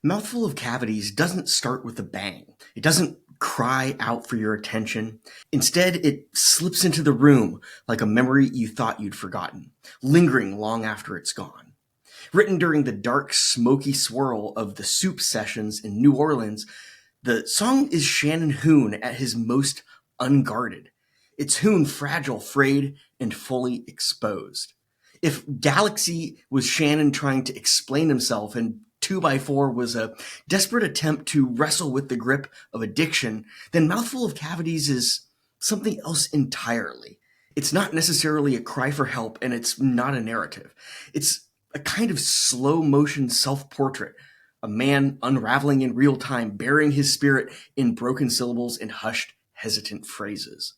Mouthful of Cavities doesn't start with a bang. It doesn't cry out for your attention. Instead, it slips into the room like a memory you thought you'd forgotten, lingering long after it's gone. Written during the dark, smoky swirl of the Soup sessions in New Orleans, the song is Shannon Hoon at his most unguarded. It's Hoon fragile, frayed, and fully exposed. If Galaxy was Shannon trying to explain himself and 2x4 was a desperate attempt to wrestle with the grip of addiction, then Mouthful of Cavities is something else entirely. It's not necessarily a cry for help, and it's not a narrative. It's a kind of slow motion self portrait, a man unraveling in real time, bearing his spirit in broken syllables and hushed, hesitant phrases.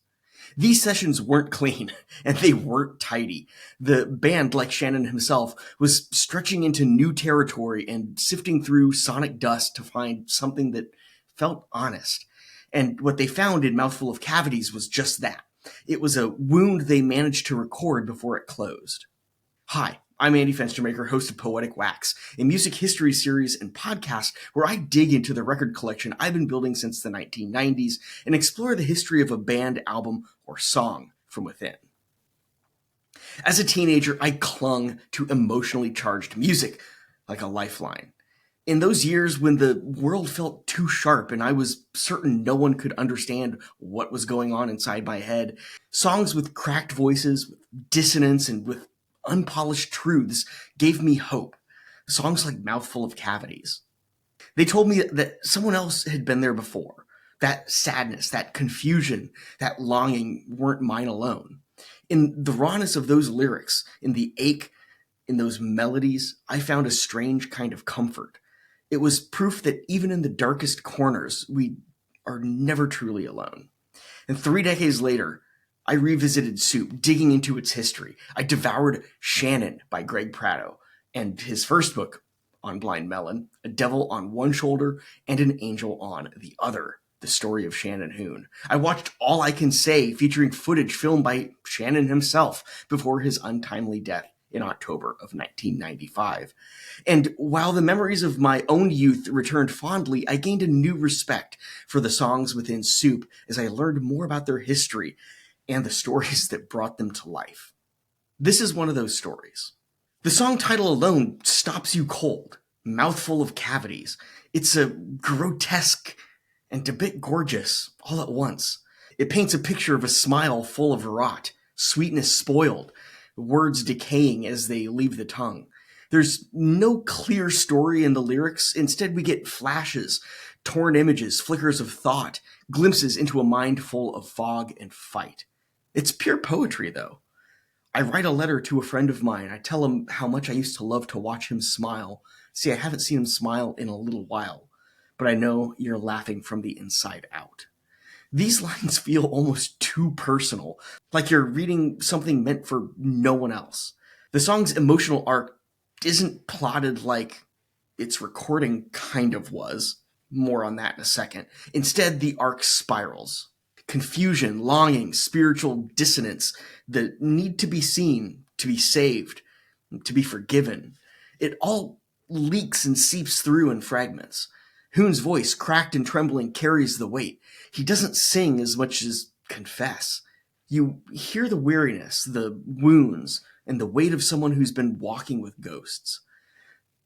These sessions weren't clean, and they weren't tidy. The band, like Shannon himself, was stretching into new territory and sifting through sonic dust to find something that felt honest. And what they found in Mouthful of Cavities was just that. It was a wound they managed to record before it closed. Hi, I'm Andy Fenstermaker, host of Poetic Wax, a music history series and podcast where I dig into the record collection I've been building since the 1990s and explore the history of a band, album, or song from within. As a teenager, I clung to emotionally charged music like a lifeline. In those years when the world felt too sharp and I was certain no one could understand what was going on inside my head, songs with cracked voices, with dissonance, and with unpolished truths gave me hope. Songs like Mouthful of Cavities. They told me that someone else had been there before. That sadness, that confusion, that longing weren't mine alone. In the rawness of those lyrics, in the ache, in those melodies, I found a strange kind of comfort. It was proof that even in the darkest corners, we are never truly alone. And 3 decades later, I revisited Soup, digging into its history. I devoured Shannon by Greg Prato and his first book on Blind Melon, A Devil on One Shoulder and an Angel on the Other, the story of Shannon Hoon. I watched All I Can Say, featuring footage filmed by Shannon himself before his untimely death in October of 1995. And while the memories of my own youth returned fondly, I gained a new respect for the songs within Soup as I learned more about their history and the stories that brought them to life. This is one of those stories. The song title alone stops you cold. Mouthful of Cavities. It's a grotesque and a bit gorgeous all at once. It paints a picture of a smile full of rot, sweetness spoiled, words decaying as they leave the tongue. There's no clear story in the lyrics. Instead, we get flashes, torn images, flickers of thought, glimpses into a mind full of fog and fight. It's pure poetry, though. I write a letter to a friend of mine. I tell him how much I used to love to watch him smile. See, I haven't seen him smile in a little while, but I know you're laughing from the inside out. These lines feel almost too personal, like you're reading something meant for no one else. The song's emotional arc isn't plotted like its recording kind of was. More on that in a second. Instead, the arc spirals. Confusion, longing, spiritual dissonance, the need to be seen, to be saved, to be forgiven. It all leaks and seeps through in fragments. Hoon's voice, cracked and trembling, carries the weight. He doesn't sing as much as confess. You hear the weariness, the wounds, and the weight of someone who's been walking with ghosts.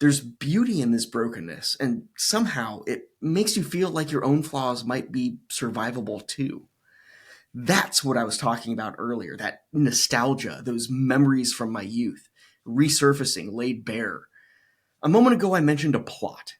There's beauty in this brokenness, and somehow it makes you feel like your own flaws might be survivable too. That's what I was talking about earlier, that nostalgia, those memories from my youth, resurfacing, laid bare. A moment ago, I mentioned a plot,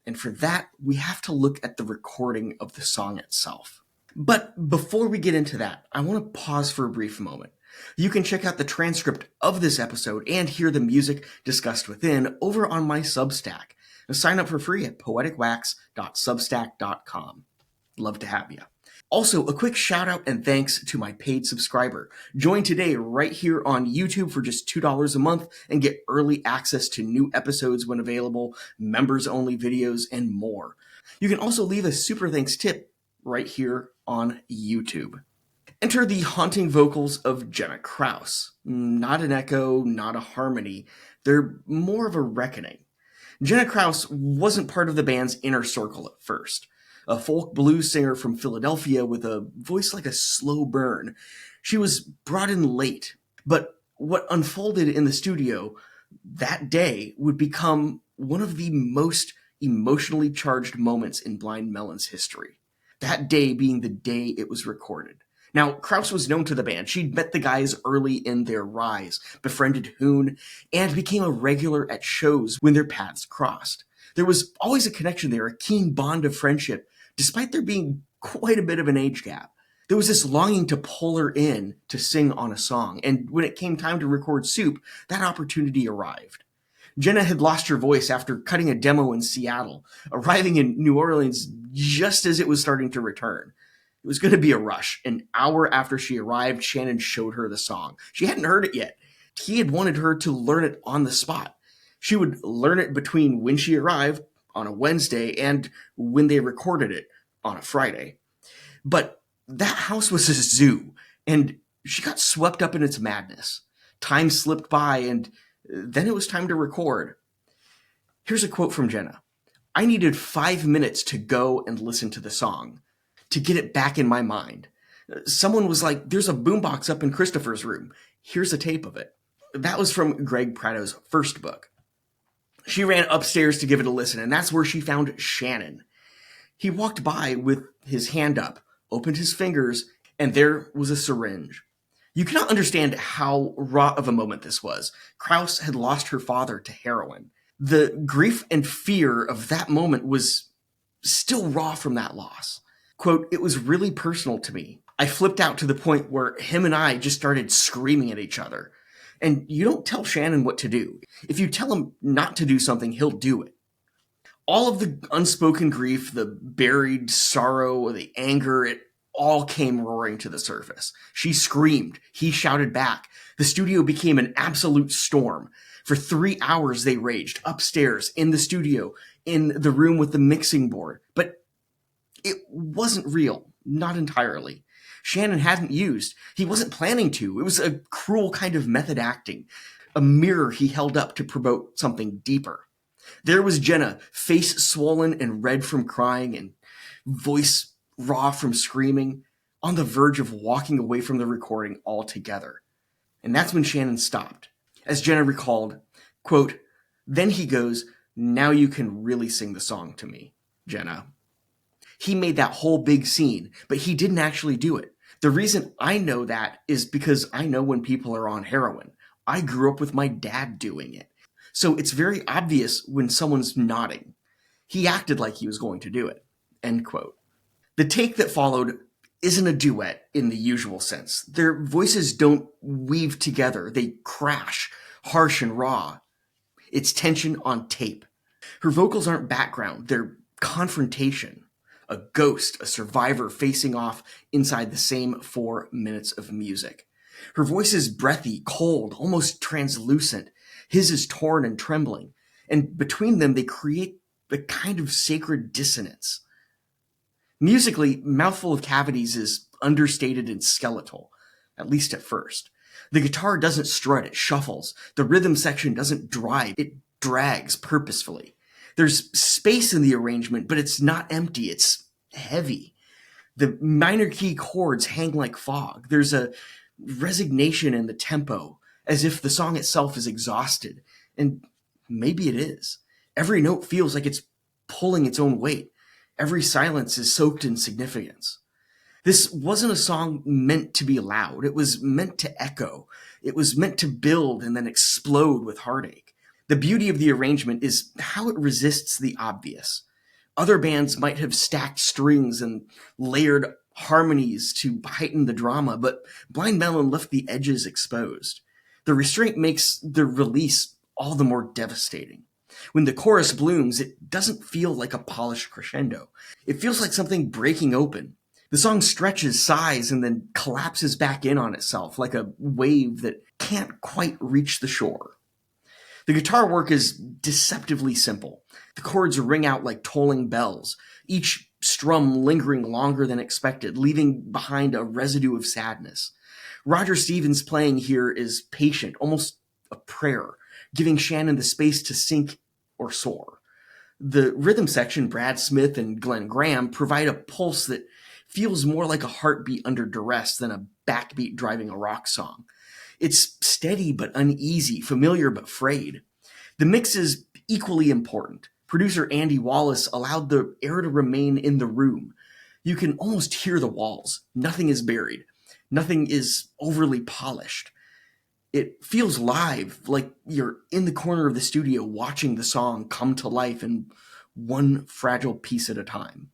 and for that, we have to look at the recording of the song itself. But before we get into that, I want to pause for a brief moment. You can check out the transcript of this episode and hear the music discussed within over on my Substack. Now sign up for free at poeticwax.substack.com. Love to have you. Also, a quick shout out and thanks to my paid subscriber. Join today right here on YouTube for just $2 a month and get early access to new episodes when available, members only videos, and more. You can also leave a super thanks tip right here on YouTube. Enter the haunting vocals of Jena Kraus. Not an echo, not a harmony. They're more of a reckoning. Jena Kraus wasn't part of the band's inner circle at first. A folk blues singer from Philadelphia with a voice like a slow burn. She was brought in late, but what unfolded in the studio that day would become one of the most emotionally charged moments in Blind Melon's history. That day being the day it was recorded. Now, Kraus was known to the band. She'd met the guys early in their rise, befriended Hoon, and became a regular at shows when their paths crossed. There was always a connection there, a keen bond of friendship, despite there being quite a bit of an age gap. There was this longing to pull her in to sing on a song, and when it came time to record Soup, that opportunity arrived. Jena had lost her voice after cutting a demo in Seattle, arriving in New Orleans just as it was starting to return. It was going to be a rush. An hour after she arrived, Shannon showed her the song. She hadn't heard it yet. He had wanted her to learn it on the spot. She would learn it between when she arrived on a Wednesday and when they recorded it on a Friday. But that house was a zoo, and she got swept up in its madness. Time slipped by, and then it was time to record. Here's a quote from Jena. "I needed 5 minutes to go and listen to the song, to get it back in my mind. Someone was like, 'There's a boombox up in Christopher's room. Here's a tape of it.'" That was from Greg Prado's first book. She ran upstairs to give it a listen, and that's where she found Shannon. He walked by with his hand up, opened his fingers, and there was a syringe. You cannot understand how raw of a moment this was. Kraus had lost her father to heroin. The grief and fear of that moment was still raw from that loss. Quote, "It was really personal to me. I flipped out to the point where him and I just started screaming at each other. And you don't tell Shannon what to do. If you tell him not to do something, he'll do it." All of the unspoken grief, the buried sorrow, the anger, it all came roaring to the surface. She screamed. He shouted back. The studio became an absolute storm. For 3 hours they raged, upstairs, in the studio, in the room with the mixing board. But it wasn't real. Not entirely. Shannon hadn't used. He wasn't planning to. It was a cruel kind of method acting. A mirror he held up to promote something deeper. There was Jena, face swollen and red from crying and voice raw from screaming, on the verge of walking away from the recording altogether. And that's when Shannon stopped. As Jena recalled, quote, "Then he goes, 'Now you can really sing the song to me, Jena.'" He made that whole big scene, but he didn't actually do it. The reason I know that is because I know when people are on heroin. I grew up with my dad doing it. So it's very obvious when someone's nodding. He acted like he was going to do it. End quote. The take that followed isn't a duet in the usual sense. Their voices don't weave together. They crash, harsh and raw. It's tension on tape. Her vocals aren't background. They're confrontation. A ghost, a survivor facing off inside the same 4 minutes of music. Her voice is breathy, cold, almost translucent. His is torn and trembling. And between them, they create a kind of sacred dissonance. Musically, Mouthful of Cavities is understated and skeletal, at least at first. The guitar doesn't strut, it shuffles. The rhythm section doesn't drive, it drags purposefully. There's space in the arrangement, but it's not empty, it's heavy. The minor key chords hang like fog. There's a resignation in the tempo, as if the song itself is exhausted. And maybe it is. Every note feels like it's pulling its own weight. Every silence is soaked in significance. This wasn't a song meant to be loud. It was meant to echo. It was meant to build and then explode with heartache. The beauty of the arrangement is how it resists the obvious. Other bands might have stacked strings and layered harmonies to heighten the drama, but Blind Melon left the edges exposed. The restraint makes the release all the more devastating. When the chorus blooms, it doesn't feel like a polished crescendo. It feels like something breaking open. The song stretches, sighs, and then collapses back in on itself like a wave that can't quite reach the shore. The guitar work is deceptively simple. The chords ring out like tolling bells, each strum lingering longer than expected, leaving behind a residue of sadness. Roger Stevens' playing here is patient, almost a prayer, giving Shannon the space to sink or soar. The rhythm section, Brad Smith and Glenn Graham, provide a pulse that feels more like a heartbeat under duress than a backbeat driving a rock song. It's steady but uneasy, familiar but frayed. The mix is equally important. Producer Andy Wallace allowed the air to remain in the room. You can almost hear the walls. Nothing is buried. Nothing is overly polished. It feels live, like you're in the corner of the studio watching the song come to life in one fragile piece at a time.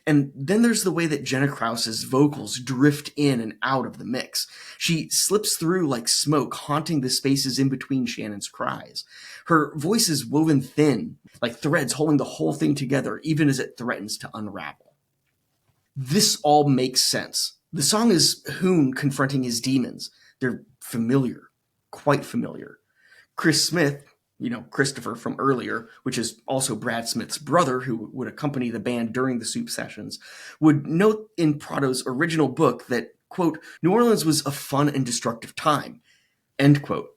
And then there's the way that Jena Kraus's vocals drift in and out of the mix. She slips through like smoke, haunting the spaces in between Shannon's cries. Her voice is woven thin, like threads holding the whole thing together, even as it threatens to unravel. This all makes sense. The song is Hoon confronting his demons. They're familiar, quite familiar. Chris Smith, Christopher from earlier, which is also Brad Smith's brother who would accompany the band during the Soup sessions, would note in Prado's original book that, quote, New Orleans was a fun and destructive time, end quote.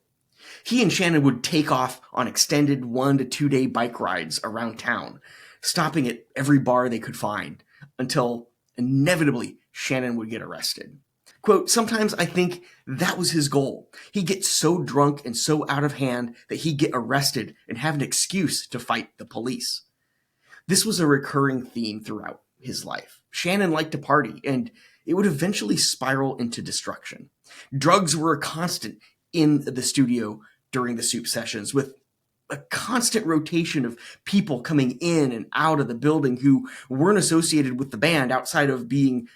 He and Shannon would take off on extended 1 to 2 day bike rides around town, stopping at every bar they could find, until inevitably Shannon would get arrested. Quote, sometimes I think that was his goal. He'd get so drunk and so out of hand that he'd get arrested and have an excuse to fight the police. This was a recurring theme throughout his life. Shannon liked to party, and it would eventually spiral into destruction. Drugs were a constant in the studio during the Soup sessions, with a constant rotation of people coming in and out of the building who weren't associated with the band outside of being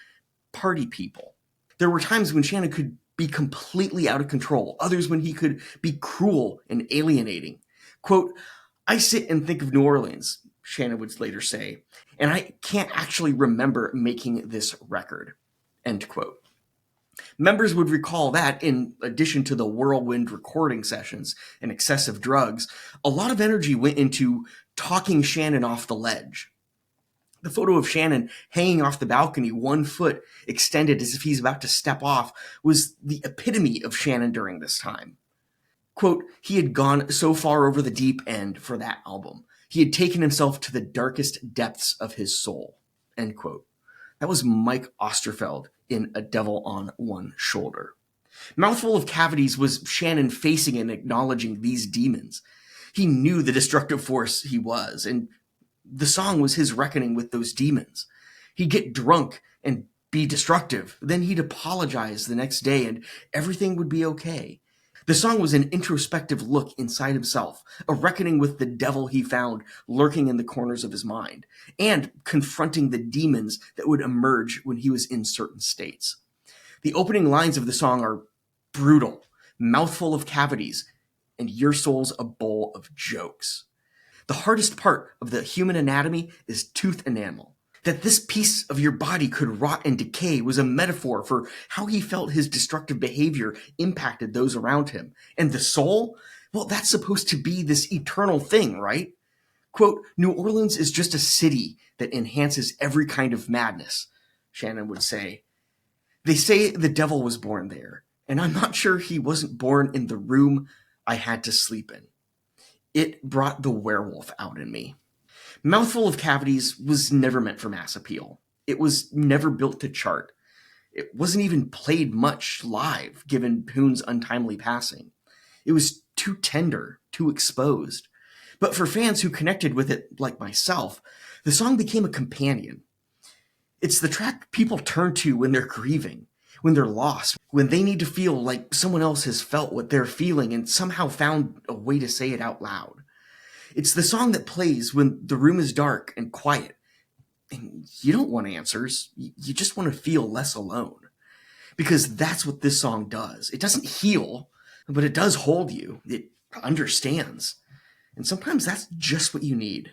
party people. There were times when Shannon could be completely out of control, others when he could be cruel and alienating. Quote, I sit and think of New Orleans, Shannon would later say, and I can't actually remember making this record, end quote. Members would recall that, in addition to the whirlwind recording sessions and excessive drugs, a lot of energy went into talking Shannon off the ledge. The photo of Shannon hanging off the balcony, 1 foot extended as if he's about to step off, was the epitome of Shannon during this time. Quote, he had gone so far over the deep end for that album. He had taken himself to the darkest depths of his soul, end quote. That was Mike Osterfeld in A Devil on One Shoulder. Mouthful of Cavities was Shannon facing and acknowledging these demons. He knew the destructive force he was, and the song was his reckoning with those demons. He'd get drunk and be destructive. Then he'd apologize the next day and everything would be okay. The song was an introspective look inside himself, a reckoning with the devil he found lurking in the corners of his mind, and confronting the demons that would emerge when he was in certain states. The opening lines of the song are brutal, mouthful of cavities, and your soul's a bowl of jokes. The hardest part of the human anatomy is tooth enamel. That this piece of your body could rot and decay was a metaphor for how he felt his destructive behavior impacted those around him. And the soul? Well, that's supposed to be this eternal thing, right? Quote, New Orleans is just a city that enhances every kind of madness, Shannon would say. They say the devil was born there, and I'm not sure he wasn't born in the room I had to sleep in. It brought the werewolf out in me. Mouthful of Cavities was never meant for mass appeal. It was never built to chart. It wasn't even played much live, given Hoon's untimely passing. It was too tender, too exposed. But for fans who connected with it, like myself, the song became a companion. It's the track people turn to when they're grieving, when they're lost, when they need to feel like someone else has felt what they're feeling and somehow found a way to say it out loud. It's the song that plays when the room is dark and quiet, and you don't want answers. You just want to feel less alone. Because that's what this song does. It doesn't heal, but it does hold you. It understands. And sometimes that's just what you need.